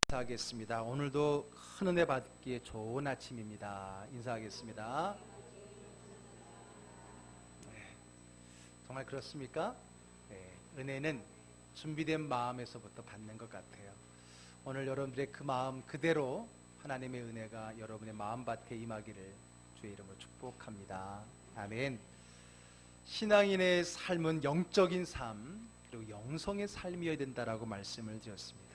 인사하겠습니다. 오늘도 큰 은혜 받기에 좋은 아침입니다. 인사하겠습니다. 정말 그렇습니까? 은혜는 준비된 마음에서부터 받는 것 같아요. 오늘 여러분들의 그 마음 그대로 하나님의 은혜가 여러분의 마음밭에 임하기를 주의 이름으로 축복합니다. 아멘. 신앙인의 삶은 영적인 삶 그리고 영성의 삶이어야 된다라고 말씀을 드렸습니다.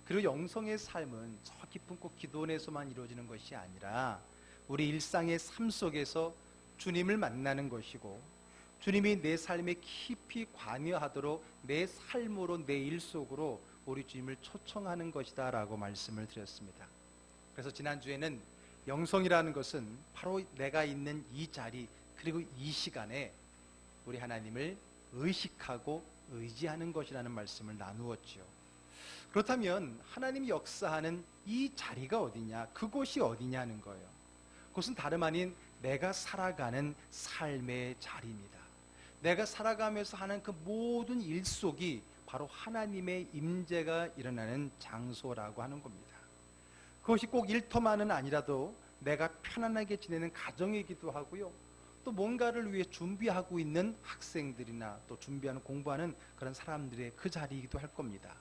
그리고 영성의 삶은 저 깊은 꼭 기도원에서만 이루어지는 것이 아니라 우리 일상의 삶 속에서 주님을 만나는 것이고, 주님이 내 삶에 깊이 관여하도록 내 삶으로, 내 일 속으로 우리 주님을 초청하는 것이다 라고 말씀을 드렸습니다. 그래서 지난주에는 영성이라는 것은 바로 내가 있는 이 자리 그리고 이 시간에 우리 하나님을 의식하고 의지하는 것이라는 말씀을 나누었지요. 그렇다면 하나님이 역사하는 이 자리가 어디냐, 그곳이 어디냐는 거예요. 그것은 다름 아닌 내가 살아가는 삶의 자리입니다. 내가 살아가면서 하는 그 모든 일 속이 바로 하나님의 임재가 일어나는 장소라고 하는 겁니다. 그것이 꼭 일터만은 아니라도 내가 편안하게 지내는 가정이기도 하고요, 또 뭔가를 위해 준비하고 있는 학생들이나 또 준비하는 공부하는 그런 사람들의 그 자리이기도 할 겁니다.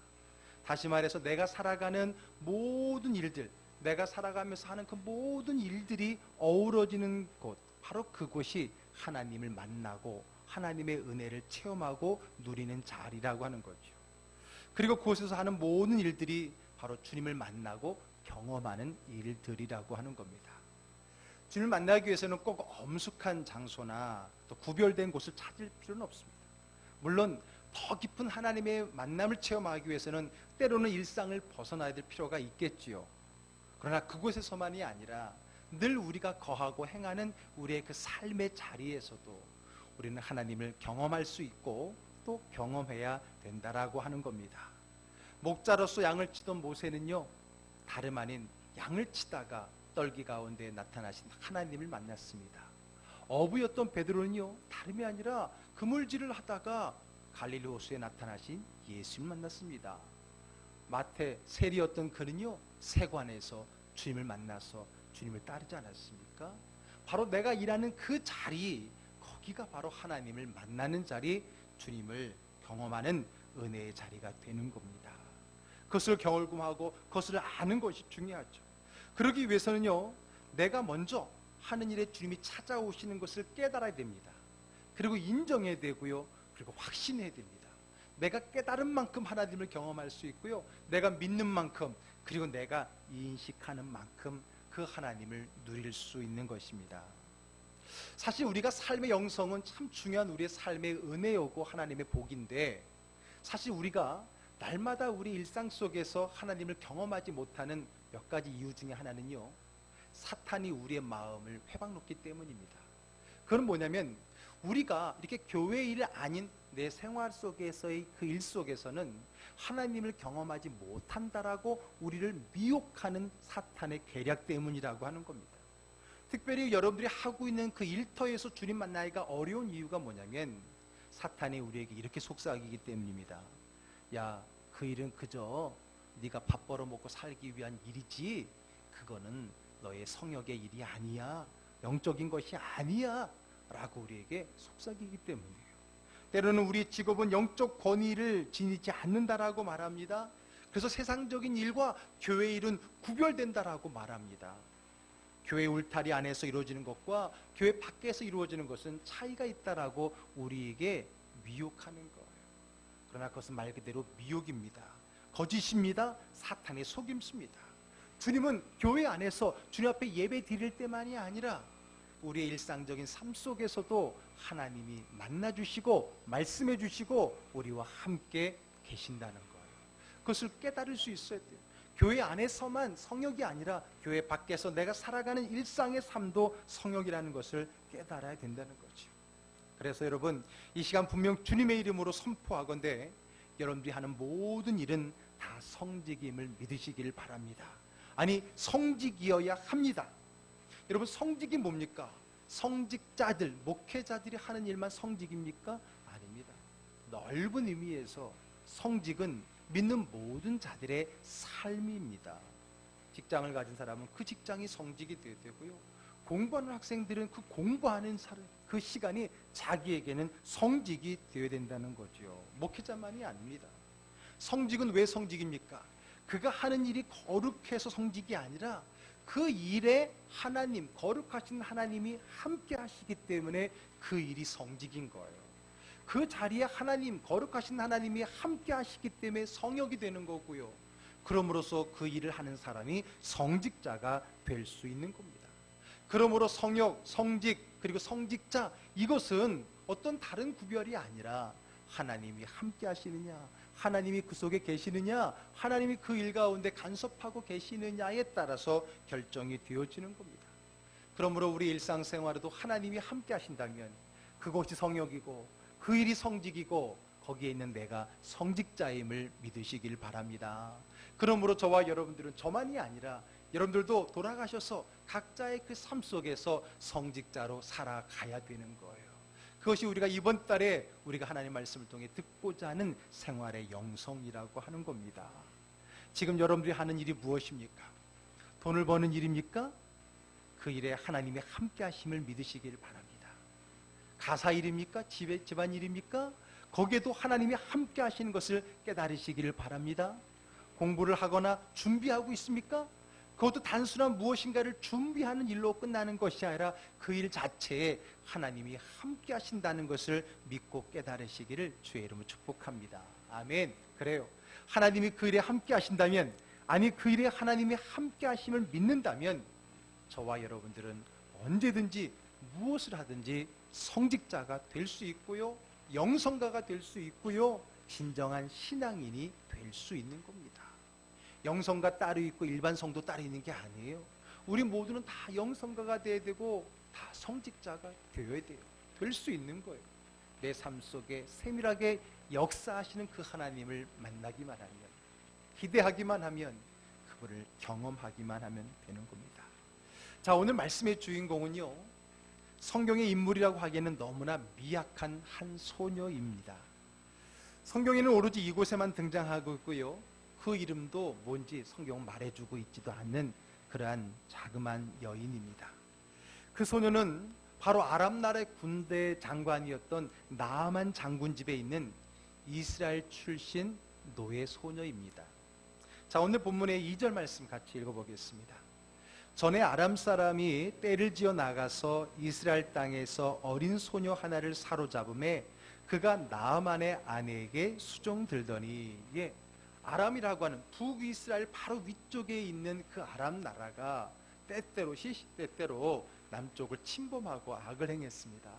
다시 말해서 내가 살아가는 모든 일들, 내가 살아가면서 하는 그 모든 일들이 어우러지는 곳, 바로 그곳이 하나님을 만나고 하나님의 은혜를 체험하고 누리는 자리라고 하는 거죠. 그리고 그곳에서 하는 모든 일들이 바로 주님을 만나고 경험하는 일들이라고 하는 겁니다. 주님을 만나기 위해서는 꼭 엄숙한 장소나 또 구별된 곳을 찾을 필요는 없습니다. 물론 더 깊은 하나님의 만남을 체험하기 위해서는 때로는 일상을 벗어나야 될 필요가 있겠지요. 그러나 그곳에서만이 아니라 늘 우리가 거하고 행하는 우리의 그 삶의 자리에서도 우리는 하나님을 경험할 수 있고 또 경험해야 된다라고 하는 겁니다. 목자로서 양을 치던 모세는요, 다름 아닌 양을 치다가 떨기 가운데 나타나신 하나님을 만났습니다. 어부였던 베드로는요, 다름이 아니라 그물질을 하다가 갈릴리 호수에 나타나신 예수를 만났습니다. 마태 세리였던 그는요, 세관에서 주님을 만나서 주님을 따르지 않았습니까? 바로 내가 일하는 그 자리, 거기가 바로 하나님을 만나는 자리, 주님을 경험하는 은혜의 자리가 되는 겁니다. 그것을 경험하고 그것을 아는 것이 중요하죠. 그러기 위해서는요, 내가 먼저 하는 일에 주님이 찾아오시는 것을 깨달아야 됩니다. 그리고 인정해야 되고요, 그리고 확신해야 됩니다. 내가 깨달은 만큼 하나님을 경험할 수 있고요, 내가 믿는 만큼, 그리고 내가 인식하는 만큼 그 하나님을 누릴 수 있는 것입니다. 사실 우리가 삶의 영성은 참 중요한 우리의 삶의 은혜이고 하나님의 복인데, 사실 우리가 날마다 우리 일상 속에서 하나님을 경험하지 못하는 몇 가지 이유 중에 하나는요, 사탄이 우리의 마음을 회방놓기 때문입니다. 그건 뭐냐면, 우리가 이렇게 교회 일 아닌 내 생활 속에서의 그 일 속에서는 하나님을 경험하지 못한다라고 우리를 미혹하는 사탄의 계략 때문이라고 하는 겁니다. 특별히 여러분들이 하고 있는 그 일터에서 주님 만나기가 어려운 이유가 뭐냐면, 사탄이 우리에게 이렇게 속삭이기 때문입니다. 야, 그 일은 그저 네가 밥 벌어먹고 살기 위한 일이지, 그거는 너의 성역의 일이 아니야, 영적인 것이 아니야 라고 우리에게 속삭이기 때문이에요. 때로는 우리 직업은 영적 권위를 지니지 않는다라고 말합니다. 그래서 세상적인 일과 교회 일은 구별된다라고 말합니다. 교회 울타리 안에서 이루어지는 것과 교회 밖에서 이루어지는 것은 차이가 있다라고 우리에게 미혹하는 거예요. 그러나 그것은 말 그대로 미혹입니다. 거짓입니다. 사탄의 속임수입니다. 주님은 교회 안에서 주님 앞에 예배 드릴 때만이 아니라 우리의 일상적인 삶 속에서도 하나님이 만나주시고 말씀해주시고 우리와 함께 계신다는 거예요. 그것을 깨달을 수 있어야 돼요. 교회 안에서만 성역이 아니라 교회 밖에서 내가 살아가는 일상의 삶도 성역이라는 것을 깨달아야 된다는 거죠. 그래서 여러분, 이 시간 분명 주님의 이름으로 선포하건대 여러분들이 하는 모든 일은 다 성직임을 믿으시기를 바랍니다. 아니, 성직이어야 합니다. 여러분, 성직이 뭡니까? 성직자들, 목회자들이 하는 일만 성직입니까? 아닙니다. 넓은 의미에서 성직은 믿는 모든 자들의 삶입니다. 직장을 가진 사람은 그 직장이 성직이 되어야 되고요. 공부하는 학생들은 그 공부하는 그 시간이 자기에게는 성직이 되어야 된다는 거죠. 목회자만이 아닙니다. 성직은 왜 성직입니까? 그가 하는 일이 거룩해서 성직이 아니라 그 일에 하나님, 거룩하신 하나님이 함께 하시기 때문에 그 일이 성직인 거예요. 그 자리에 하나님, 거룩하신 하나님이 함께 하시기 때문에 성역이 되는 거고요. 그러므로서 그 일을 하는 사람이 성직자가 될 수 있는 겁니다. 그러므로 성역, 성직, 그리고 성직자, 이것은 어떤 다른 구별이 아니라 하나님이 함께 하시느냐, 하나님이 그 속에 계시느냐, 하나님이 그 일 가운데 간섭하고 계시느냐에 따라서 결정이 되어지는 겁니다. 그러므로 우리 일상생활에도 하나님이 함께 하신다면 그것이 성역이고 그 일이 성직이고 거기에 있는 내가 성직자임을 믿으시길 바랍니다. 그러므로 저와 여러분들은 저만이 아니라 여러분들도 돌아가셔서 각자의 그 삶 속에서 성직자로 살아가야 되는 거예요. 그것이 우리가 이번 달에 우리가 하나님 말씀을 통해 듣고자 하는 생활의 영성이라고 하는 겁니다. 지금 여러분들이 하는 일이 무엇입니까? 돈을 버는 일입니까? 그 일에 하나님의 함께 하심을 믿으시길 바랍니다. 가사 일입니까? 집안 일입니까? 거기에도 하나님이 함께 하시는 것을 깨달으시기를 바랍니다. 공부를 하거나 준비하고 있습니까? 그것도 단순한 무엇인가를 준비하는 일로 끝나는 것이 아니라 그 일 자체에 하나님이 함께 하신다는 것을 믿고 깨달으시기를 주의 이름으로 축복합니다. 아멘. 그래요. 하나님이 그 일에 함께 하신다면, 아니 그 일에 하나님이 함께 하심을 믿는다면 저와 여러분들은 언제든지 무엇을 하든지 성직자가 될 수 있고요, 영성가가 될 수 있고요, 진정한 신앙인이 될 수 있는 겁니다. 영성가 따로 있고 일반 성도 따로 있는 게 아니에요. 우리 모두는 다 영성가가 돼야 되고 다 성직자가 되어야 돼요. 될 수 있는 거예요. 내 삶 속에 세밀하게 역사하시는 그 하나님을 만나기만 하면, 기대하기만 하면, 그분을 경험하기만 하면 되는 겁니다. 자, 오늘 말씀의 주인공은요, 성경의 인물이라고 하기에는 너무나 미약한 한 소녀입니다. 성경에는 오로지 이곳에만 등장하고 있고요, 그 이름도 뭔지 성경은 말해주고 있지도 않는 그러한 자그마한 여인입니다. 그 소녀는 바로 아람 나라의 군대 장관이었던 나아만 장군 집에 있는 이스라엘 출신 노예 소녀입니다. 자, 오늘 본문의 2절 말씀 같이 읽어보겠습니다. 전에 아람 사람이 떼를 지어 나가서 이스라엘 땅에서 어린 소녀 하나를 사로잡음에 그가 나아만의 아내에게 수종들더니, 예, 아람이라고 하는 북이스라엘 바로 위쪽에 있는 그 아람 나라가 시시때때로 남쪽을 침범하고 악을 행했습니다.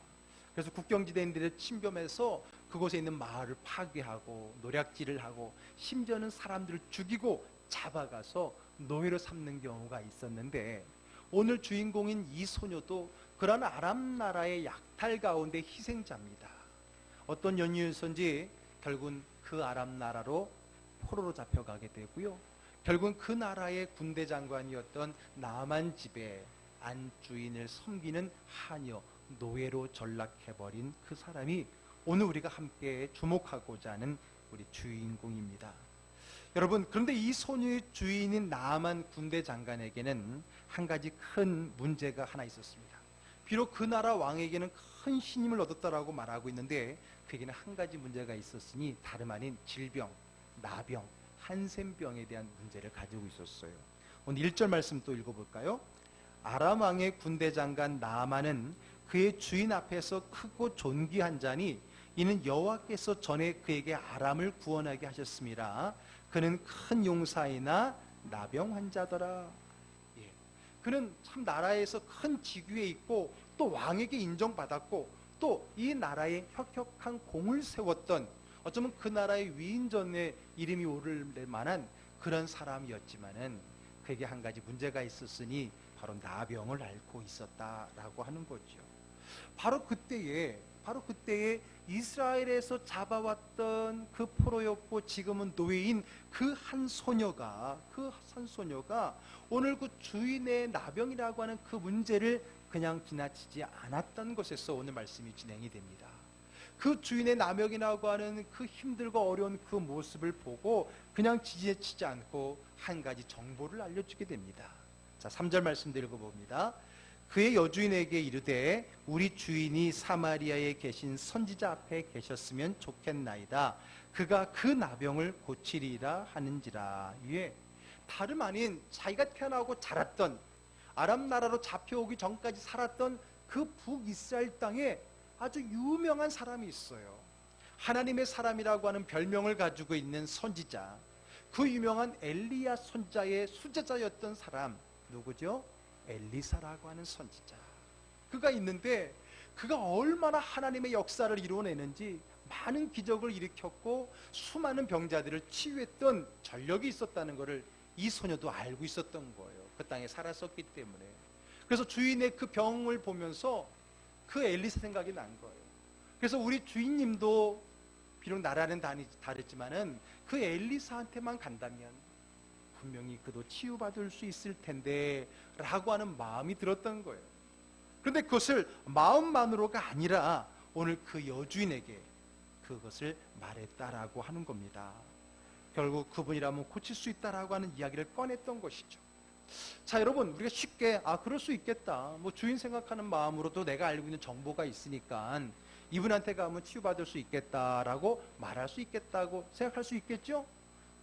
그래서 국경지대인들을 침범해서 그곳에 있는 마을을 파괴하고 노략질을 하고 심지어는 사람들을 죽이고 잡아가서 노예로 삼는 경우가 있었는데, 오늘 주인공인 이 소녀도 그런 아람 나라의 약탈 가운데 희생자입니다. 어떤 연유에서인지 결국은 그 아람 나라로 포로로 잡혀가게 되고요, 결국은 그 나라의 군대 장관이었던 나아만 집에 안주인을 섬기는 하녀, 노예로 전락해버린 그 사람이 오늘 우리가 함께 주목하고자 하는 우리 주인공입니다. 여러분, 그런데 이 소녀의 주인인 나아만 군대 장관에게는 한 가지 큰 문제가 하나 있었습니다. 비록 그 나라 왕에게는 큰 신임을 얻었다라고 말하고 있는데 그에게는 한 가지 문제가 있었으니 다름 아닌 질병, 나병, 한센병에 대한 문제를 가지고 있었어요. 오늘 1절 말씀 또 읽어볼까요? 아람 왕의 군대 장관 나아만은 그의 주인 앞에서 크고 존귀한 자니 이는 여호와께서 전에 그에게 아람을 구원하게 하셨습니다. 그는 큰 용사이나 나병 환자더라. 예. 그는 참 나라에서 큰 직위에 있고 또 왕에게 인정받았고 또 이 나라에 혁혁한 공을 세웠던, 어쩌면 그 나라의 위인전에 이름이 오를 만한 그런 사람이었지만은 그에게 한 가지 문제가 있었으니 바로 나병을 앓고 있었다라고 하는 거죠. 바로 그때에 이스라엘에서 잡아왔던 그 포로였고 지금은 노예인 그 한 소녀가 오늘 그 주인의 나병이라고 하는 그 문제를 그냥 지나치지 않았던 것에서 오늘 말씀이 진행이 됩니다. 그 주인의 남역이라고 하는 그 힘들고 어려운 그 모습을 보고 그냥 지지치지 않고 한 가지 정보를 알려주게 됩니다. 자, 3절 말씀 읽어봅니다. 그의 여주인에게 이르되 우리 주인이 사마리아에 계신 선지자 앞에 계셨으면 좋겠나이다. 그가 그 나병을 고치리라 하는지라. 예, 다름 아닌 자기가 태어나고 자랐던 아람 나라로 잡혀오기 전까지 살았던 그 북이스라엘 땅에 아주 유명한 사람이 있어요. 하나님의 사람이라고 하는 별명을 가지고 있는 선지자, 그 유명한 엘리야 손자의 수제자였던 사람, 누구죠? 엘리사라고 하는 선지자. 그가 있는데 그가 얼마나 하나님의 역사를 이루어내는지 많은 기적을 일으켰고 수많은 병자들을 치유했던 전력이 있었다는 것을 이 소녀도 알고 있었던 거예요. 그 땅에 살았었기 때문에. 그래서 주인의 그 병을 보면서 그 엘리사 생각이 난 거예요. 그래서 우리 주인님도 비록 나라는 다르지만은 그 엘리사한테만 간다면 분명히 그도 치유받을 수 있을 텐데 라고 하는 마음이 들었던 거예요. 그런데 그것을 마음만으로가 아니라 오늘 그 여주인에게 그것을 말했다라고 하는 겁니다. 결국 그분이라면 고칠 수 있다라고 하는 이야기를 꺼냈던 것이죠. 자, 여러분, 우리가 쉽게 그럴 수 있겠다, 뭐 주인 생각하는 마음으로도 내가 알고 있는 정보가 있으니까 이분한테 가면 치유받을 수 있겠다라고 말할 수 있겠다고 생각할 수 있겠죠?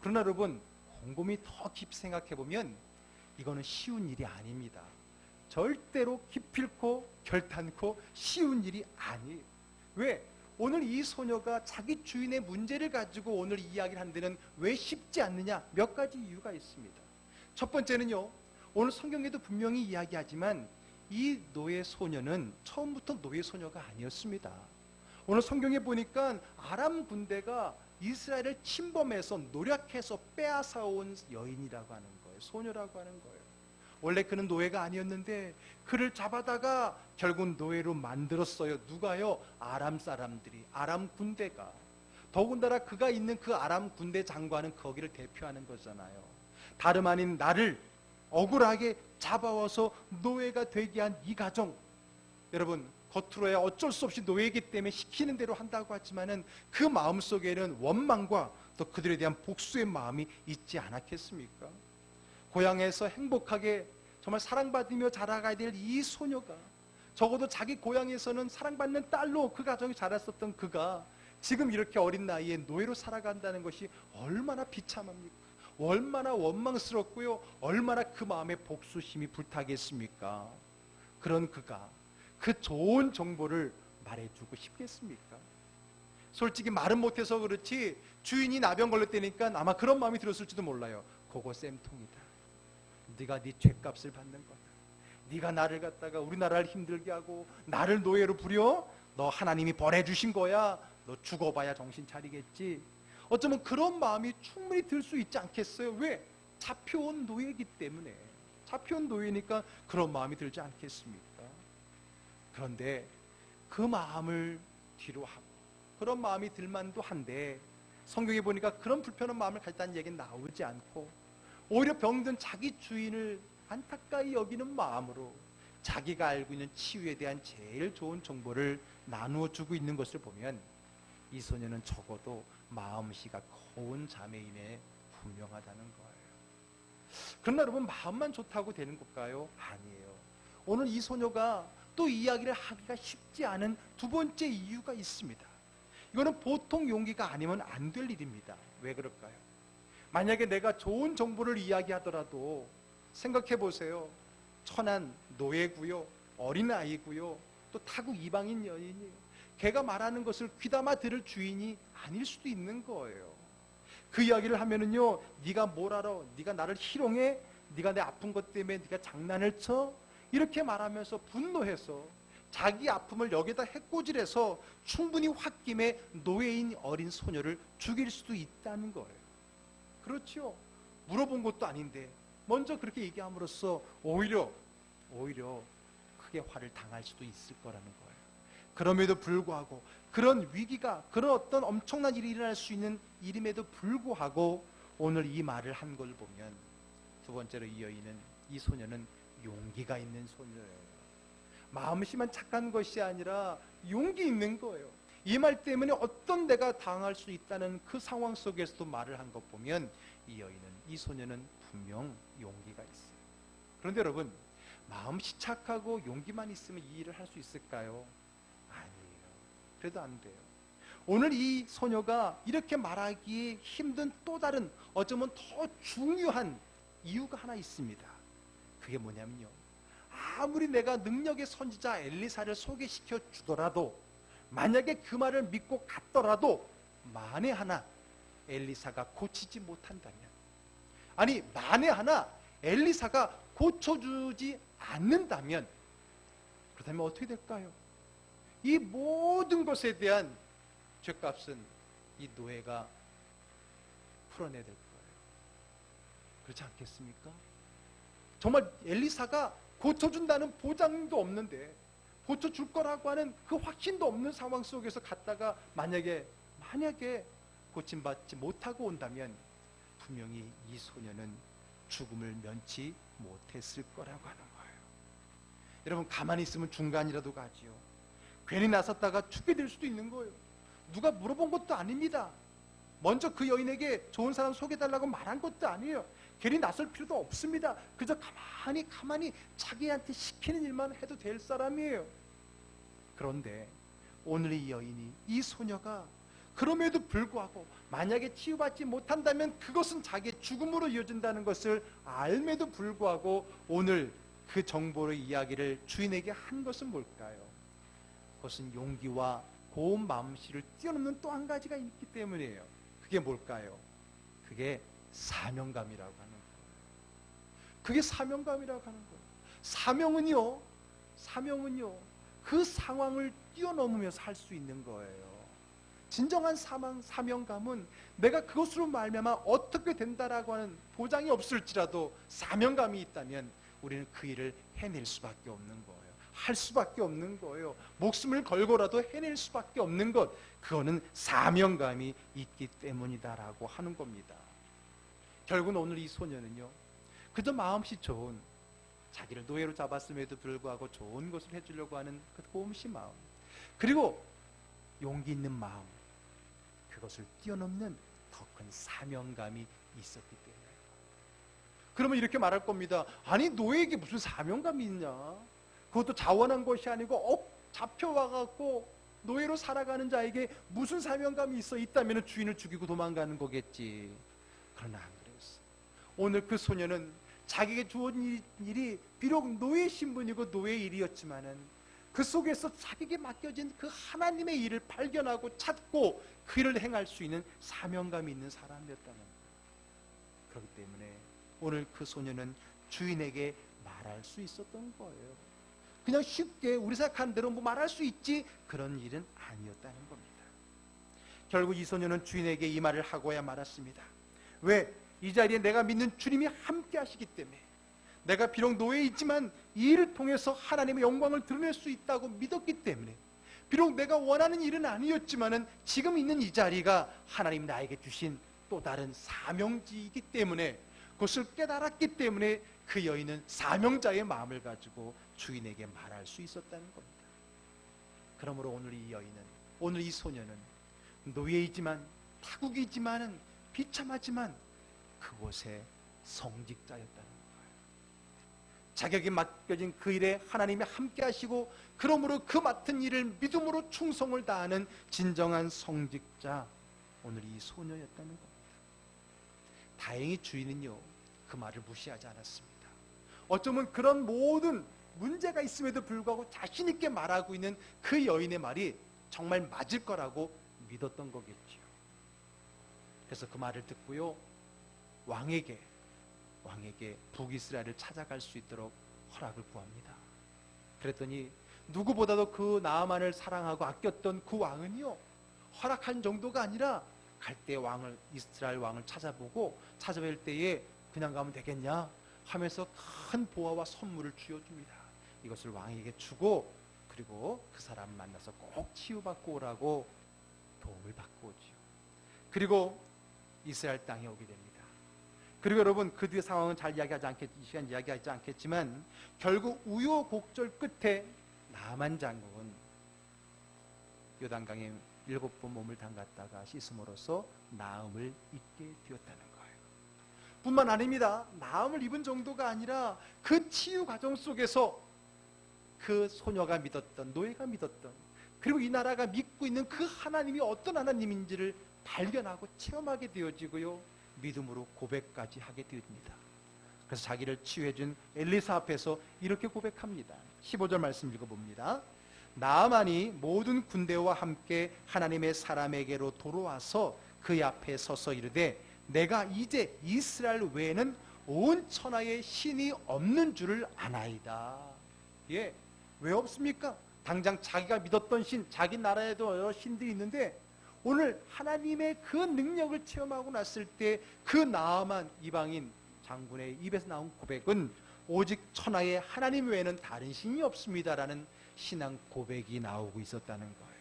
그러나 여러분, 곰곰이 더 깊이 생각해 보면 이거는 쉬운 일이 아닙니다. 절대로 기필코 결단코 쉬운 일이 아니에요. 왜? 오늘 이 소녀가 자기 주인의 문제를 가지고 오늘 이야기를 하는 데는 왜 쉽지 않느냐? 몇 가지 이유가 있습니다. 첫 번째는요, 오늘 성경에도 분명히 이야기하지만 이 노예 소녀는 처음부터 노예 소녀가 아니었습니다. 오늘 성경에 보니까 아람 군대가 이스라엘을 침범해서 노력해서 빼앗아온 여인이라고 하는 거예요. 소녀라고 하는 거예요. 원래 그는 노예가 아니었는데 그를 잡아다가 결국 노예로 만들었어요. 누가요? 아람 사람들이, 아람 군대가. 더군다나 그가 있는 그 아람 군대 장관은 거기를 대표하는 거잖아요. 다름 아닌 나를 억울하게 잡아와서 노예가 되게 한 이 가정, 여러분, 겉으로야 어쩔 수 없이 노예이기 때문에 시키는 대로 한다고 하지만은 그 마음속에는 원망과 또 그들에 대한 복수의 마음이 있지 않았겠습니까? 고향에서 행복하게 정말 사랑받으며 자라가야 될 이 소녀가, 적어도 자기 고향에서는 사랑받는 딸로 그 가정이 자랐었던 그가 지금 이렇게 어린 나이에 노예로 살아간다는 것이 얼마나 비참합니까? 얼마나 원망스럽고요, 얼마나 그 마음에 복수심이 불타겠습니까? 그런 그가 그 좋은 정보를 말해주고 싶겠습니까? 솔직히 말은 못해서 그렇지 주인이 나병 걸렸다니까 아마 그런 마음이 들었을지도 몰라요. 그거 쌤통이다. 네가 네 죄값을 받는 거다. 네가 나를 갖다가 우리나라를 힘들게 하고 나를 노예로 부려? 너 하나님이 벌해주신 거야. 너 죽어봐야 정신 차리겠지. 어쩌면 그런 마음이 충분히 들 수 있지 않겠어요? 왜? 잡혀온 노예이기 때문에. 잡혀온 노예니까 그런 마음이 들지 않겠습니까? 그런데 그 마음을 뒤로 하고 그런 마음이 들만도 한데 성경에 보니까 그런 불편한 마음을 가졌다는 얘기는 나오지 않고 오히려 병든 자기 주인을 안타까이 여기는 마음으로 자기가 알고 있는 치유에 대한 제일 좋은 정보를 나누어 주고 있는 것을 보면 이 소녀는 적어도 마음씨가 고운 자매임에 분명하다는 거예요. 그러나 여러분, 마음만 좋다고 되는 걸까요? 아니에요. 오늘 이 소녀가 또 이야기를 하기가 쉽지 않은 두 번째 이유가 있습니다. 이거는 보통 용기가 아니면 안 될 일입니다. 왜 그럴까요? 만약에 내가 좋은 정보를 이야기하더라도 생각해 보세요. 천한 노예고요, 어린아이고요, 또 타국 이방인 여인이에요. 걔가 말하는 것을 귀담아 들을 주인이 아닐 수도 있는 거예요. 그 이야기를 하면은요, 네가 뭘 알아? 네가 나를 희롱해? 네가 내 아픈 것 때문에 네가 장난을 쳐? 이렇게 말하면서 분노해서 자기 아픔을 여기다 해꼬질해서 충분히 홧김에 노예인 어린 소녀를 죽일 수도 있다는 거예요. 그렇죠? 물어본 것도 아닌데 먼저 그렇게 얘기함으로써 오히려 크게 화를 당할 수도 있을 거라는 거예요. 그럼에도 불구하고 그런 위기가, 그런 어떤 엄청난 일이 일어날 수 있는 일임에도 불구하고 오늘 이 말을 한 걸 보면 두 번째로 이 소녀는 용기가 있는 소녀예요. 마음씨만 착한 것이 아니라 용기 있는 거예요. 이 말 때문에 어떤 내가 당할 수 있다는 그 상황 속에서도 말을 한 것 보면 이 소녀는 분명 용기가 있어요. 그런데 여러분, 마음씨 착하고 용기만 있으면 이 일을 할 수 있을까요? 아니에요. 그래도 안 돼요. 오늘 이 소녀가 이렇게 말하기에 힘든 또 다른, 어쩌면 더 중요한 이유가 하나 있습니다. 그게 뭐냐면요, 아무리 내가 능력의 선지자 엘리사를 소개시켜 주더라도, 만약에 그 말을 믿고 갔더라도 만에 하나 엘리사가 고치지 못한다면, 아니 만에 하나 엘리사가 고쳐주지 않는다면, 그렇다면 어떻게 될까요? 이 모든 것에 대한 죄값은 이 노예가 풀어내야 될 거예요. 그렇지 않겠습니까? 정말 엘리사가 고쳐준다는 보장도 없는데, 고쳐줄 거라고 하는 그 확신도 없는 상황 속에서 갔다가 만약에 고침받지 못하고 온다면 분명히 이 소녀는 죽음을 면치 못했을 거라고 하는 거예요. 여러분, 가만히 있으면 중간이라도 가지요. 괜히 나섰다가 죽게 될 수도 있는 거예요. 누가 물어본 것도 아닙니다. 먼저 그 여인에게 좋은 사람 소개해달라고 말한 것도 아니에요. 괜히 나설 필요도 없습니다. 그저 가만히 자기한테 시키는 일만 해도 될 사람이에요. 그런데 오늘 이 여인이, 이 소녀가 그럼에도 불구하고 만약에 치유받지 못한다면 그것은 자기의 죽음으로 이어진다는 것을 알매도 불구하고 오늘 그 정보의 이야기를 주인에게 한 것은 뭘까요? 그것은 용기와 고운 마음씨를 뛰어넘는 또 한 가지가 있기 때문이에요. 그게 뭘까요? 그게 사명감이라고 하는 거예요. 그게 사명감이라고 하는 거예요. 사명은요 그 상황을 뛰어넘으면서 할 수 있는 거예요. 진정한 사명감은 내가 그것으로 말미암아 어떻게 된다라고 하는 보장이 없을지라도 사명감이 있다면 우리는 그 일을 해낼 수밖에 없는 거예요. 할 수밖에 없는 거예요. 목숨을 걸고라도 해낼 수밖에 없는 것, 그거는 사명감이 있기 때문이다라고 하는 겁니다. 결국은 오늘 이 소녀는요, 그저 마음씨 좋은, 자기를 노예로 잡았음에도 불구하고 좋은 것을 해주려고 하는 그 고음씨 마음, 그리고 용기 있는 마음, 그것을 뛰어넘는 더 큰 사명감이 있었기 때문에. 그러면 이렇게 말할 겁니다. 아니, 노예에게 무슨 사명감이 있냐? 그것도 자원한 것이 아니고 잡혀와갖고 노예로 살아가는 자에게 무슨 사명감이 있다면 주인을 죽이고 도망가는 거겠지. 그러나 안 그랬어. 오늘 그 소녀는 자기에게 주어진 일이 비록 노예 신분이고 노예 일이었지만은 그 속에서 자기에게 맡겨진 그 하나님의 일을 발견하고 찾고 그 일을 행할 수 있는 사명감이 있는 사람이었다는 거예요. 그렇기 때문에 오늘 그 소녀는 주인에게 말할 수 있었던 거예요. 그냥 쉽게 우리 생각하는 대로 말할 수 있지, 그런 일은 아니었다는 겁니다. 결국 이 소녀는 주인에게 이 말을 하고야 말았습니다. 왜? 이 자리에 내가 믿는 주님이 함께 하시기 때문에, 내가 비록 노예이지만 이 일을 통해서 하나님의 영광을 드러낼 수 있다고 믿었기 때문에, 비록 내가 원하는 일은 아니었지만은 지금 있는 이 자리가 하나님 나에게 주신 또 다른 사명지이기 때문에, 그것을 깨달았기 때문에 그 여인은 사명자의 마음을 가지고 주인에게 말할 수 있었다는 겁니다. 그러므로 오늘 이 소녀는 노예이지만, 타국이지만은, 비참하지만 그곳에 성직자였다는 거예요. 자격이 맡겨진 그 일에 하나님이 함께 하시고, 그러므로 그 맡은 일을 믿음으로 충성을 다하는 진정한 성직자, 오늘 이 소녀였다는 겁니다. 다행히 주인은요, 그 말을 무시하지 않았습니다. 어쩌면 그런 모든 문제가 있음에도 불구하고 자신 있게 말하고 있는 그 여인의 말이 정말 맞을 거라고 믿었던 거겠지요. 그래서 그 말을 듣고요, 왕에게 북이스라엘을 찾아갈 수 있도록 허락을 구합니다. 그랬더니 누구보다도 그 나아만을 사랑하고 아꼈던 그 왕은요, 허락한 정도가 아니라 갈 때 이스라엘 왕을 찾아뵐 때에 그냥 가면 되겠냐 하면서 큰 보화와 선물을 쥐어줍니다. 이것을 왕에게 주고, 그리고 그 사람 만나서 꼭 치유받고 오라고 도움을 받고 오지요. 그리고 이스라엘 땅에 오게 됩니다. 그리고 여러분, 그 뒤의 상황은 이 시간 이야기하지 않겠지만, 결국 우여곡절 끝에 나만 장군은 요단강에 7번 몸을 담갔다가 씻음으로써 나음을 입게 되었다는 거예요. 뿐만 아닙니다. 나음을 입은 정도가 아니라 그 치유 과정 속에서 그 소녀가 믿었던, 노예가 믿었던, 그리고 이 나라가 믿고 있는 그 하나님이 어떤 하나님인지를 발견하고 체험하게 되어지고요, 믿음으로 고백까지 하게 됩니다. 그래서 자기를 치유해준 엘리사 앞에서 이렇게 고백합니다. 15절 말씀 읽어봅니다. 나아만이 모든 군대와 함께 하나님의 사람에게로 돌아와서 그의 앞에 서서 이르되 내가 이제 이스라엘 외에는 온 천하에 신이 없는 줄을 아나이다. 예, 왜 없습니까? 당장 자기가 믿었던 신, 자기 나라에도 여러 신들이 있는데 오늘 하나님의 그 능력을 체험하고 났을 때 그 나아만 이방인 장군의 입에서 나온 고백은 오직 천하에 하나님 외에는 다른 신이 없습니다라는 신앙 고백이 나오고 있었다는 거예요.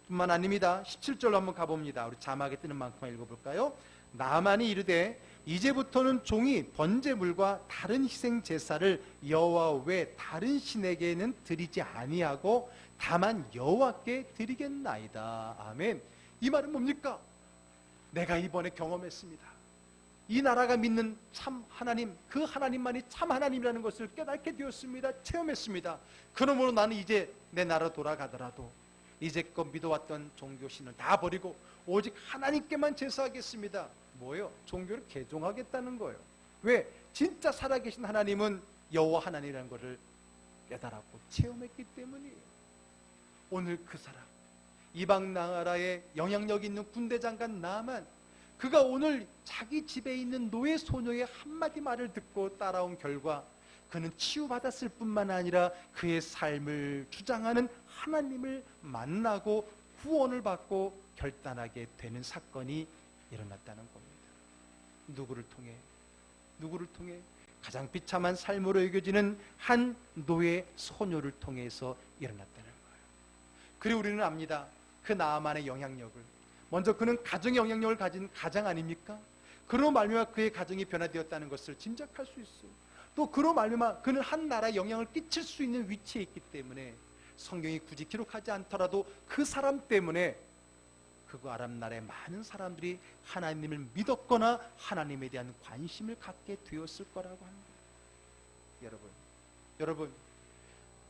뿐만 아닙니다. 17절로 한번 가봅니다. 우리 자막에 뜨는 만큼만 읽어볼까요? 나아만이 이르되 이제부터는 종이 번제물과 다른 희생 제사를 여호와 외 다른 신에게는 드리지 아니하고 다만 여호와께 드리겠나이다. 아멘. 이 말은 뭡니까? 내가 이번에 경험했습니다. 이 나라가 믿는 참 하나님, 그 하나님만이 참 하나님이라는 것을 깨닫게 되었습니다. 체험했습니다. 그러므로 나는 이제 내 나라 돌아가더라도 이제껏 믿어왔던 종교신을 다 버리고 오직 하나님께만 제사하겠습니다. 뭐예요? 종교를 개종하겠다는 거예요. 왜? 진짜 살아계신 하나님은 여호와 하나님이라는 것을 깨달았고 체험했기 때문이에요. 오늘 그 사람, 이방 나라에 영향력 있는 군대 장관 나아만, 그가 오늘 자기 집에 있는 노예 소녀의 한마디 말을 듣고 따라온 결과 그는 치유받았을 뿐만 아니라 그의 삶을 주장하는 하나님을 만나고 구원을 받고 결단하게 되는 사건이 일어났다는 겁니다. 누구를 통해? 누구를 통해? 가장 비참한 삶으로 여겨지는 한 노예 소녀를 통해서 일어났다는 거예요. 그리고 우리는 압니다. 그 나아만의 영향력을. 먼저 그는 가정의 영향력을 가진 가장 아닙니까? 그로 말미암아 그의 가정이 변화되었다는 것을 짐작할 수 있어요. 또 그로 말미암아 그는 한 나라에 영향을 끼칠 수 있는 위치에 있기 때문에 성경이 굳이 기록하지 않더라도 그 사람 때문에 그 아람 나라의 많은 사람들이 하나님을 믿었거나 하나님에 대한 관심을 갖게 되었을 거라고 합니다. 여러분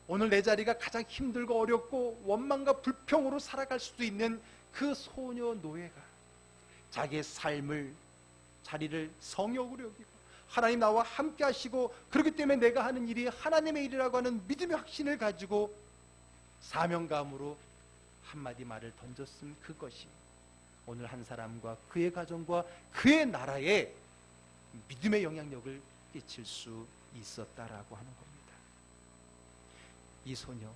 오늘 내 자리가 가장 힘들고 어렵고 원망과 불평으로 살아갈 수도 있는 그 소녀 노예가 자기의 삶을, 자리를 성역으로 여기고 하나님 나와 함께 하시고 그렇기 때문에 내가 하는 일이 하나님의 일이라고 하는 믿음의 확신을 가지고 사명감으로 한마디 말을 던졌음, 그것이 오늘 한 사람과 그의 가정과 그의 나라에 믿음의 영향력을 끼칠 수 있었다라고 하는 겁니다. 이 소녀,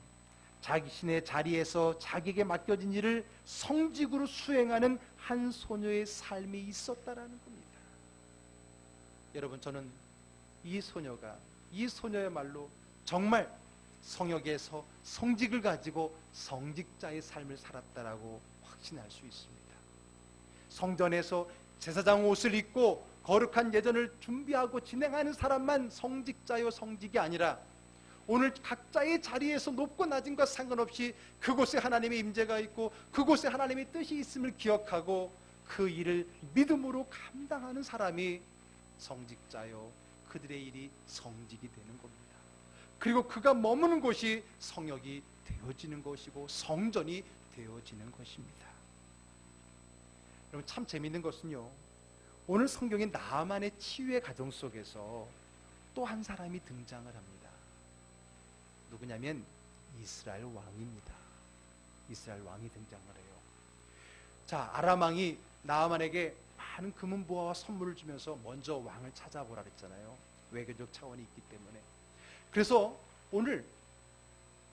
자신의 자리에서 자기에게 맡겨진 일을 성직으로 수행하는 한 소녀의 삶이 있었다라는 겁니다. 여러분, 저는 이 소녀야말로 정말 성역에서 성직을 가지고 성직자의 삶을 살았다라고 확신할 수 있습니다. 성전에서 제사장 옷을 입고 거룩한 예전을 준비하고 진행하는 사람만 성직자요 성직이 아니라 오늘 각자의 자리에서 높고 낮은과 상관없이 그곳에 하나님의 임재가 있고 그곳에 하나님의 뜻이 있음을 기억하고 그 일을 믿음으로 감당하는 사람이 성직자요, 그들의 일이 성직이 되는 겁니다. 그리고 그가 머무는 곳이 성역이 되어지는 것이고 성전이 되어지는 것입니다. 여러분, 참 재미있는 것은요, 오늘 성경의 나아만의 치유의 과정 속에서 또 한 사람이 등장을 합니다. 누구냐면 이스라엘 왕입니다. 이스라엘 왕이 등장을 해요. 자, 아람 왕이 나아만에게 많은 금은 보화와 선물을 주면서 먼저 왕을 찾아보라 그랬잖아요. 외교적 차원이 있기 때문에. 그래서 오늘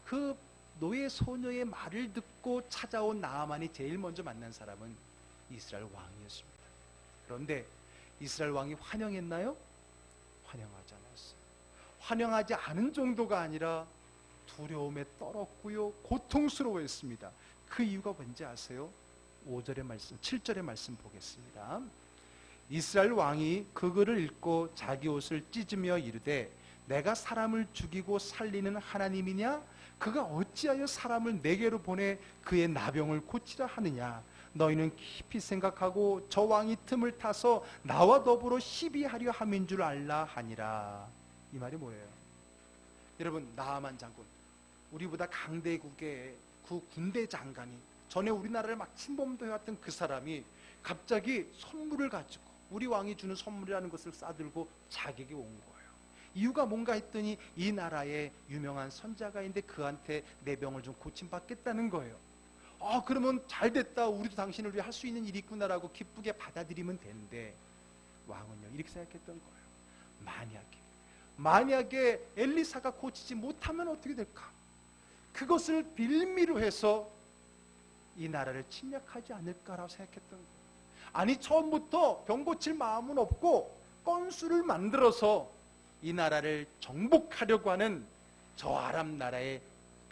그 노예 소녀의 말을 듣고 찾아온 나아만이 제일 먼저 만난 사람은 이스라엘 왕이었습니다. 그런데 이스라엘 왕이 환영했나요? 환영하지 않았어요. 환영하지 않은 정도가 아니라 두려움에 떨었고요, 고통스러워했습니다. 그 이유가 뭔지 아세요? 5절의 말씀, 7절의 말씀 보겠습니다. 이스라엘 왕이 그 글을 읽고 자기 옷을 찢으며 이르되 내가 사람을 죽이고 살리는 하나님이냐? 그가 어찌하여 사람을 내게로 보내 그의 나병을 고치라 하느냐? 너희는 깊이 생각하고 저 왕이 틈을 타서 나와 더불어 시비하려 함인 줄 알라 하니라. 이 말이 뭐예요? 여러분, 나아만 장군, 우리보다 강대국의 그 군대 장관이, 전에 우리나라를 막 침범도 해왔던 그 사람이 갑자기 선물을 가지고, 우리 왕이 주는 선물이라는 것을 싸들고 자객이 온 거예요. 이유가 뭔가 했더니 이 나라에 유명한 선자가 있는데 그한테 내 병을 좀 고침받겠다는 거예요. 그러면 잘 됐다, 우리도 당신을 위해 할 수 있는 일이 있구나라고 기쁘게 받아들이면 되는데, 왕은요 이렇게 생각했던 거예요. 만약에 엘리사가 고치지 못하면 어떻게 될까? 그것을 빌미로 해서 이 나라를 침략하지 않을까라고 생각했던 거예요. 아니, 처음부터 병 고칠 마음은 없고 건수를 만들어서 이 나라를 정복하려고 하는 저 아람 나라의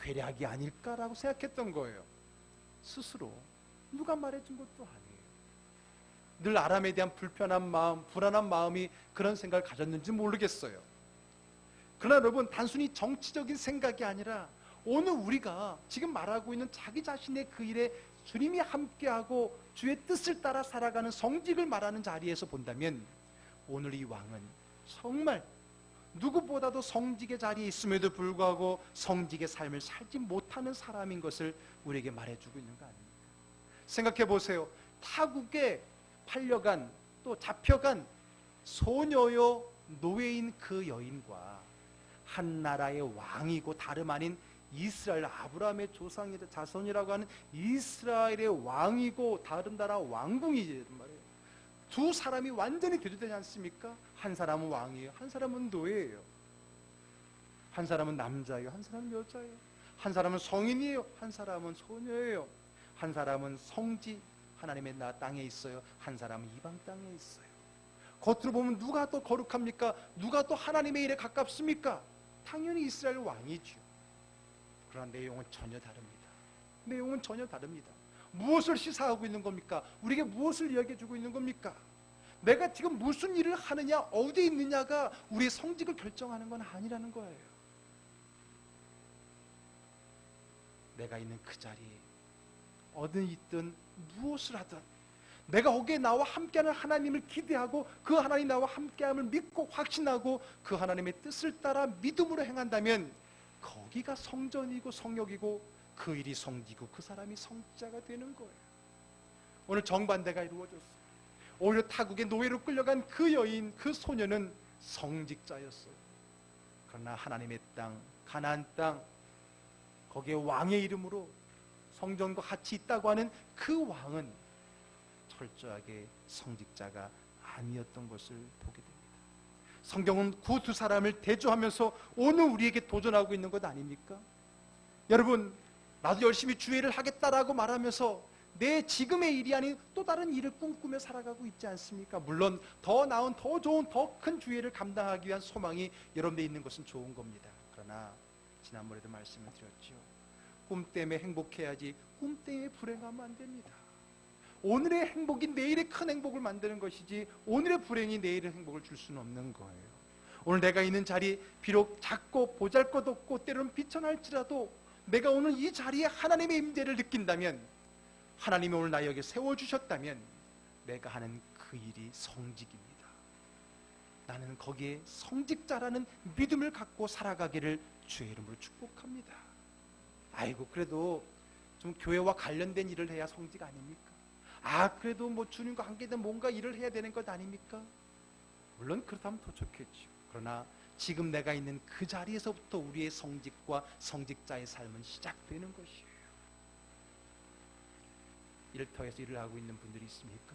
괴략이 아닐까라고 생각했던 거예요. 스스로. 누가 말해준 것도 아니에요. 늘 아람에 대한 불편한 마음, 불안한 마음이 그런 생각을 가졌는지 모르겠어요. 그러나 여러분, 단순히 정치적인 생각이 아니라 오늘 우리가 지금 말하고 있는 자기 자신의 그 일에 주님이 함께하고 주의 뜻을 따라 살아가는 성직을 말하는 자리에서 본다면, 오늘 이 왕은 정말 누구보다도 성직의 자리에 있음에도 불구하고 성직의 삶을 살지 못하는 사람인 것을 우리에게 말해주고 있는 거 아닙니까? 생각해 보세요. 타국에 팔려간, 또 잡혀간 소녀요 노예인 그 여인과 한 나라의 왕이고 다름 아닌 이스라엘, 아브라함의 자손이라고 하는 이스라엘의 왕이고 다른 나라 왕궁이란 말이에요. 두 사람이 완전히 대조되지 않습니까? 한 사람은 왕이에요, 한 사람은 노예예요. 한 사람은 남자예요, 한 사람은 여자예요. 한 사람은 성인이에요, 한 사람은 소녀예요. 한 사람은 성지, 하나님의 땅에 있어요. 한 사람은 이방 땅에 있어요. 겉으로 보면 누가 더 거룩합니까? 누가 더 하나님의 일에 가깝습니까? 당연히 이스라엘 왕이죠. 그러나 내용은 전혀 다릅니다. 내용은 전혀 다릅니다. 무엇을 시사하고 있는 겁니까? 우리에게 무엇을 이야기해 주고 있는 겁니까? 내가 지금 무슨 일을 하느냐, 어디에 있느냐가 우리의 성직을 결정하는 건 아니라는 거예요. 내가 있는 그 자리에 어디 있든 무엇을 하든 내가 거기에 나와 함께하는 하나님을 기대하고 그 하나님 나와 함께함을 믿고 확신하고 그 하나님의 뜻을 따라 믿음으로 행한다면 거기가 성전이고 성역이고 그 일이 성지고 그 사람이 성자가 되는 거예요. 오늘 정반대가 이루어졌어요. 오히려 타국의 노예로 끌려간 그 여인, 그 소녀는 성직자였어요. 그러나 하나님의 땅, 가나안 땅, 거기에 왕의 이름으로 성전과 같이 있다고 하는 그 왕은 철저하게 성직자가 아니었던 것을 보게 됩니다. 성경은 그 두 사람을 대조하면서 오늘 우리에게 도전하고 있는 것 아닙니까? 여러분, 나도 열심히 주의를 하겠다라고 말하면서 내 지금의 일이 아닌 또 다른 일을 꿈꾸며 살아가고 있지 않습니까? 물론 더 나은, 더 좋은, 더 큰 주의를 감당하기 위한 소망이 여러분들에 있는 것은 좋은 겁니다. 그러나 지난번에도 말씀을 드렸죠. 꿈 때문에 행복해야지 꿈 때문에 불행하면 안 됩니다. 오늘의 행복이 내일의 큰 행복을 만드는 것이지 오늘의 불행이 내일의 행복을 줄 수는 없는 거예요. 오늘 내가 있는 자리 비록 작고 보잘것없고 때로는 비천할지라도 내가 오늘 이 자리에 하나님의 임재를 느낀다면, 하나님이 오늘 나에게 세워주셨다면 내가 하는 그 일이 성직입니다. 나는 거기에 성직자라는 믿음을 갖고 살아가기를 주의 이름으로 축복합니다. 아이고, 그래도 좀 교회와 관련된 일을 해야 성직 아닙니까? 그래도 뭐 주님과 함께된 뭔가 일을 해야 되는 것 아닙니까? 물론 그렇다면 더 좋겠죠. 그러나 지금 내가 있는 그 자리에서부터 우리의 성직과 성직자의 삶은 시작되는 것이에요. 일터에서 일을 하고 있는 분들이 있습니까?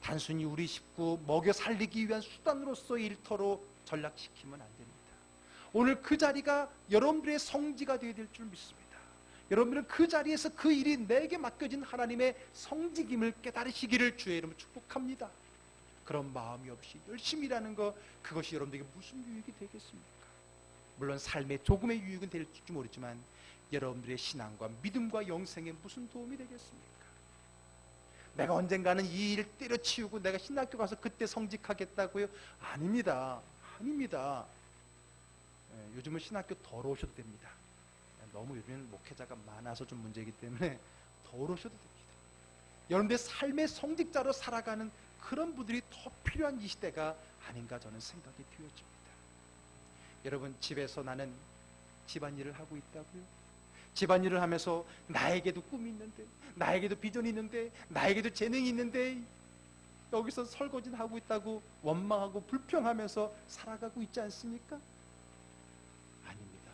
단순히 우리 식구 먹여 살리기 위한 수단으로서 일터로 전락시키면 안 됩니다. 오늘 그 자리가 여러분들의 성지가 되어야 될 줄 믿습니다. 여러분들은 그 자리에서 그 일이 내게 맡겨진 하나님의 성직임을 깨달으시기를 주의 이름으로 축복합니다. 그런 마음이 없이 열심히 일하는 것, 그것이 여러분들에게 무슨 유익이 되겠습니까? 물론 삶에 조금의 유익은 될지 모르지만 여러분들의 신앙과 믿음과 영생에 무슨 도움이 되겠습니까? 내가 언젠가는 이 일 때려치우고 내가 신학교 가서 그때 성직하겠다고요? 아닙니다. 아닙니다. 요즘은 신학교 더러우셔도 됩니다. 너무 요즘은 목회자가 많아서 좀 문제이기 때문에 더러우셔도 됩니다. 여러분들의 삶의 성직자로 살아가는 그런 분들이 더 필요한 이 시대가 아닌가 저는 생각이 되어집니다. 여러분, 집에서 나는 집안일을 하고 있다고요? 집안일을 하면서 나에게도 꿈이 있는데, 나에게도 비전이 있는데, 나에게도 재능이 있는데 여기서 설거지는 하고 있다고 원망하고 불평하면서 살아가고 있지 않습니까? 아닙니다.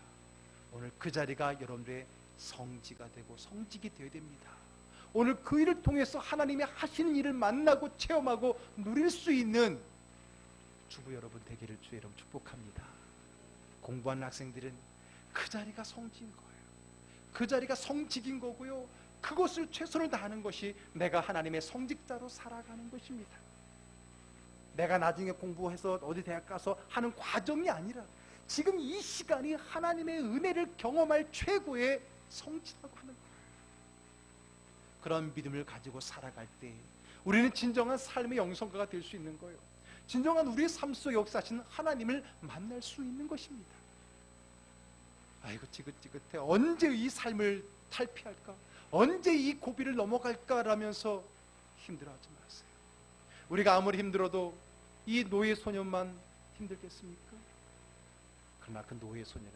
오늘 그 자리가 여러분들의 성지가 되고 성직이 되어야 됩니다. 오늘 그 일을 통해서 하나님이 하시는 일을 만나고 체험하고 누릴 수 있는 주부 여러분 되기를 주의 이름 축복합니다. 공부하는 학생들은 그 자리가 성지인 거예요. 그 자리가 성직인 거고요. 그것을 최선을 다하는 것이 내가 하나님의 성직자로 살아가는 것입니다. 내가 나중에 공부해서 어디 대학 가서 하는 과정이 아니라 지금 이 시간이 하나님의 은혜를 경험할 최고의 성지라고 하는 거예요. 그런 믿음을 가지고 살아갈 때 우리는 진정한 삶의 영성가가 될 수 있는 거예요. 진정한 우리의 삶 속에 역사하시는 하나님을 만날 수 있는 것입니다. 아이고 지긋지긋해, 언제 이 삶을 탈피할까, 언제 이 고비를 넘어갈까라면서 힘들어하지 마세요. 우리가 아무리 힘들어도 이 노예 소년만 힘들겠습니까? 그러나 그 노예 소년은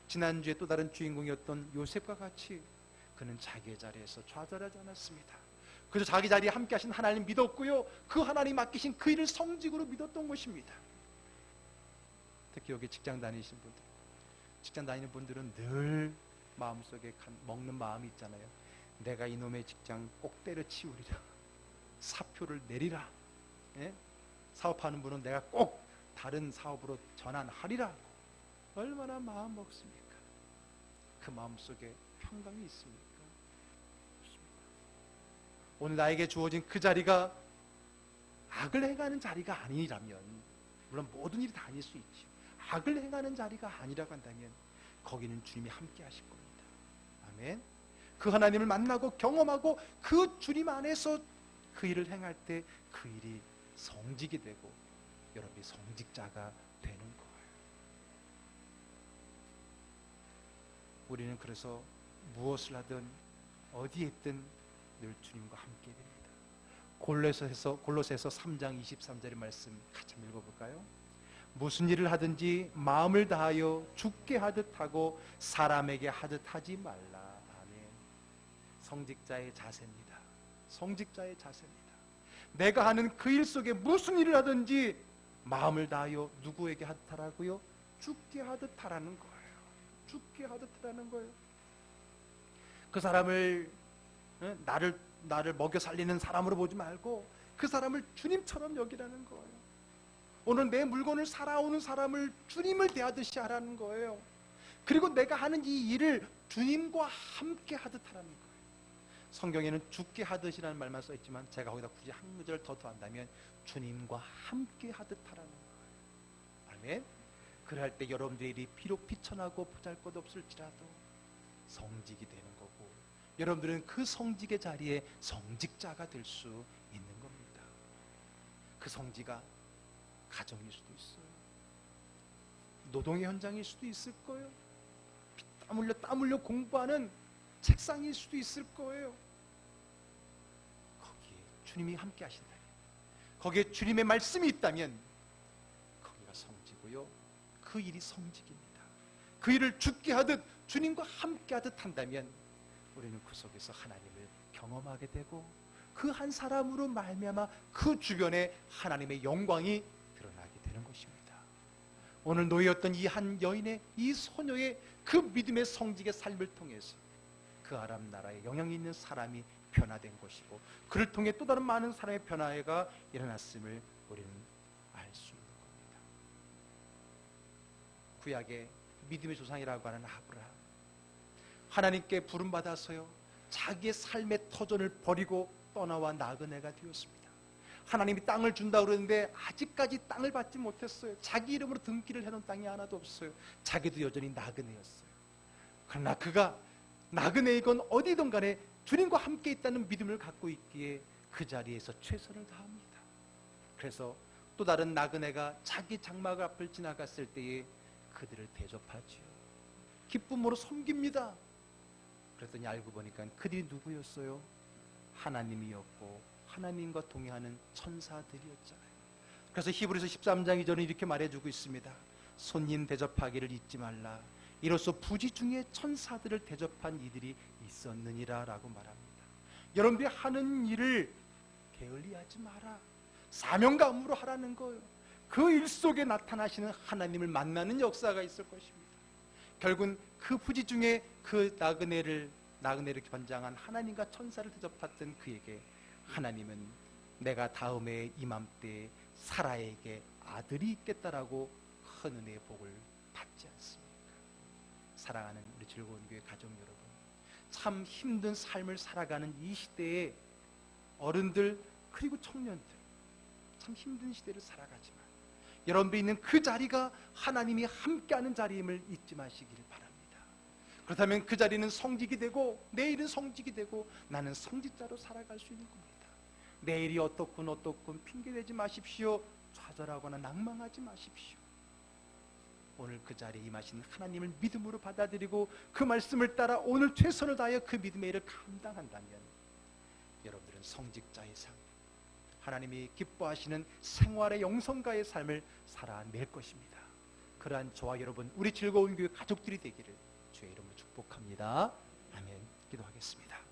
지난주에 또 다른 주인공이었던 요셉과 같이 그는 자기의 자리에서 좌절하지 않았습니다. 그저 자기 자리에 함께 하신 하나님 믿었고요, 그 하나님 맡기신 그 일을 성직으로 믿었던 것입니다. 특히 여기 직장 다니신 분들, 직장 다니는 분들은 늘 마음속에 먹는 마음이 있잖아요. 내가 이놈의 직장 꼭 때려치우리라, 사표를 내리라, 예? 사업하는 분은 내가 꼭 다른 사업으로 전환하리라, 얼마나 마음 먹습니까? 그 마음속에 평강이 있습니까? 없습니다. 오늘 나에게 주어진 그 자리가 악을 행하는 자리가 아니라면, 물론 모든 일이 다 아닐 수 있죠. 악을 행하는 자리가 아니라고 한다면 거기는 주님이 함께 하실 겁니다. 아멘. 그 하나님을 만나고 경험하고 그 주님 안에서 그 일을 행할 때 그 일이 성직이 되고 여러분이 성직자가 되는 거예요. 우리는 그래서 무엇을 하든 어디에 있든 늘 주님과 함께 됩니다. 골로새서 3장 23절의 말씀 같이 한번 읽어볼까요? 무슨 일을 하든지 마음을 다하여 주께 하듯 하고 사람에게 하듯 하지 말라. 아멘. 성직자의 자세입니다. 성직자의 자세입니다. 내가 하는 그 일 속에 무슨 일을 하든지 마음을 다하여 누구에게 하듯 하라고요? 주께 하듯 하라는 거예요. 주께 하듯 하라는 거예요. 그 사람을 나를 먹여 살리는 사람으로 보지 말고 그 사람을 주님처럼 여기라는 거예요. 오늘 내 물건을 살아오는 사람을 주님을 대하듯이 하라는 거예요. 그리고 내가 하는 이 일을 주님과 함께 하듯 하라는 거예요. 성경에는 주께 하듯이라는 말만 써있지만 제가 거기다 굳이 한 구절 더 더한다면 주님과 함께 하듯 하라는 거예요. 아멘. 그럴 때 여러분들의 일이 비록 비천하고 보잘것없을지라도 성직이 되는 거고, 여러분들은 그 성직의 자리에 성직자가 될 수 있는 겁니다. 그 성지가 가정일 수도 있어요. 노동의 현장일 수도 있을 거예요. 땀 흘려 공부하는 책상일 수도 있을 거예요. 거기에 주님이 함께 하신다면, 거기에 주님의 말씀이 있다면 거기가 성지고요, 그 일이 성직입니다. 그 일을 주께 하듯 주님과 함께 하듯 한다면 우리는 그 속에서 하나님을 경험하게 되고 그 한 사람으로 말미암아 그 주변에 하나님의 영광이 드러나게 되는 것입니다. 오늘 노예였던 이 한 여인의, 이 소녀의 그 믿음의 성직의 삶을 통해서 그 아람 나라에 영향이 있는 사람이 변화된 것이고, 그를 통해 또 다른 많은 사람의 변화가 일어났음을 우리는 알 수 있는 겁니다. 구약의 믿음의 조상이라고 하는 아브라함, 하나님께 부름받아서요 자기의 삶의 터전을 버리고 떠나와 나그네가 되었습니다. 하나님이 땅을 준다고 그러는데 아직까지 땅을 받지 못했어요. 자기 이름으로 등기를 해놓은 땅이 하나도 없어요. 자기도 여전히 나그네였어요. 그러나 그가 나그네이건 어디든 간에 주님과 함께 있다는 믿음을 갖고 있기에 그 자리에서 최선을 다합니다. 그래서 또 다른 나그네가 자기 장막 앞을 지나갔을 때에 그들을 대접하지요. 기쁨으로 섬깁니다. 그랬더니 알고 보니까 그들이 누구였어요? 하나님이었고 하나님과 동행하는 천사들이었잖아요. 그래서 히브리서 13장 2절은 이렇게 말해주고 있습니다. 손님 대접하기를 잊지 말라. 이로써 부지 중에 천사들을 대접한 이들이 있었느니라 라고 말합니다. 여러분들이 하는 일을 게을리하지 마라. 사명감으로 하라는 거예요. 그 일 속에 나타나시는 하나님을 만나는 역사가 있을 것입니다. 결국은 그 부지 중에 그 나그네를 권장한 하나님과 천사를 대접했던 그에게 하나님은 내가 다음해 이맘때 사라에게 아들이 있겠다라고 큰 은혜의 복을 받지 않습니까? 사랑하는 우리 즐거운 교회 가족 여러분, 참 힘든 삶을 살아가는 이 시대에 어른들 그리고 청년들 참 힘든 시대를 살아가지만 여러분들이 있는 그 자리가 하나님이 함께하는 자리임을 잊지 마시길 바랍니다. 그렇다면 그 자리는 성직이 되고 내일은 성직이 되고 나는 성직자로 살아갈 수 있는 겁니다. 내일이 어떻군 핑계대지 마십시오. 좌절하거나 낭망하지 마십시오. 오늘 그 자리에 임하신 하나님을 믿음으로 받아들이고 그 말씀을 따라 오늘 최선을 다하여 그 믿음의 일을 감당한다면 여러분들은 성직자의 삶, 하나님이 기뻐하시는 생활의 영성가의 삶을 살아낼 것입니다. 그러한 저와 여러분, 우리 즐거운 교회 가족들이 되기를 주의 이름으로 축복합니다. 아멘. 기도하겠습니다.